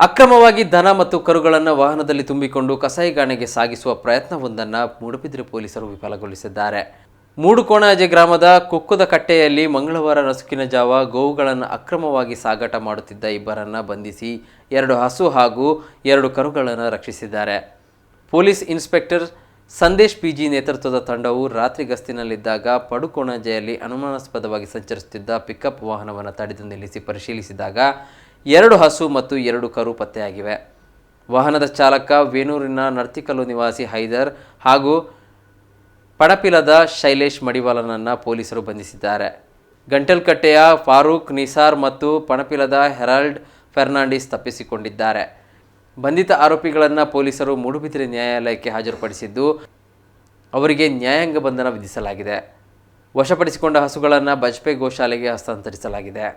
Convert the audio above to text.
ಅಕ್ರಮವಾಗಿ ದನ ಮತ್ತು ಕರುಗಳನ್ನು ವಾಹನದಲ್ಲಿ ತುಂಬಿಕೊಂಡು ಕಸಾಯಿಖಾನೆಗೆ ಸಾಗಿಸುವ ಪ್ರಯತ್ನವೊಂದನ್ನು ಮೂಡುಬಿದಿರೆ ಪೊಲೀಸರು ವಿಫಲಗೊಳಿಸಿದ್ದಾರೆ. ಮೂಡುಕೋಣಾಜೆ ಗ್ರಾಮದ ಕುಕ್ಕುದ ಕಟ್ಟೆಯಲ್ಲಿ ಮಂಗಳವಾರ ನಸುಕಿನ ಜಾವ ಗೋವುಗಳನ್ನು ಅಕ್ರಮವಾಗಿ ಸಾಗಾಟ ಮಾಡುತ್ತಿದ್ದ ಇಬ್ಬರನ್ನು ಬಂಧಿಸಿ 2 ಹಸು ಹಾಗೂ 2 ಕರುಗಳನ್ನು ರಕ್ಷಿಸಿದ್ದಾರೆ. ಪೊಲೀಸ್ ಇನ್ಸ್ಪೆಕ್ಟರ್ ಸಂದೇಶ್ ಪಿಜಿ ನೇತೃತ್ವದ ತಂಡವು ರಾತ್ರಿ ಗಸ್ತಿನಲ್ಲಿದ್ದಾಗ ಪಡುಕೋಣಾಜೆಯಲ್ಲಿ ಅನುಮಾನಾಸ್ಪದವಾಗಿ ಸಂಚರಿಸುತ್ತಿದ್ದ ಪಿಕಪ್ ವಾಹನವನ್ನು ತಡೆದು ನಿಲ್ಲಿಸಿ ಪರಿಶೀಲಿಸಿದಾಗ 2 ಹಸು ಮತ್ತು 2 ಕರು ಪತ್ತೆಯಾಗಿವೆ. ವಾಹನದ ಚಾಲಕ ವೇಣೂರಿನ ನರ್ತಿಕಲ್ಲು ನಿವಾಸಿ ಹೈದರ್ ಹಾಗೂ ಪಡಪಿಲದ ಶೈಲೇಶ್ ಮಡಿವಾಲನನ್ನು ಪೊಲೀಸರು ಬಂಧಿಸಿದ್ದಾರೆ. ಗಂಟಲ್ಕಟ್ಟೆಯ ಫಾರೂಕ್ ನಿಸಾರ್ ಮತ್ತು ಪಣಪಿಲದ ಹೆರಾಲ್ಡ್ ಫೆರ್ನಾಂಡಿಸ್ ತಪ್ಪಿಸಿಕೊಂಡಿದ್ದಾರೆ. ಬಂಧಿತ ಆರೋಪಿಗಳನ್ನು ಪೊಲೀಸರು ಮೂಡುಬಿದಿರೆ ನ್ಯಾಯಾಲಯಕ್ಕೆ ಹಾಜರುಪಡಿಸಿದ್ದು ಅವರಿಗೆ ನ್ಯಾಯಾಂಗ ಬಂಧನ ವಿಧಿಸಲಾಗಿದೆ. ವಶಪಡಿಸಿಕೊಂಡ ಹಸುಗಳನ್ನು ಬಜ್ಪೆ ಗೋಶಾಲೆಗೆ ಹಸ್ತಾಂತರಿಸಲಾಗಿದೆ.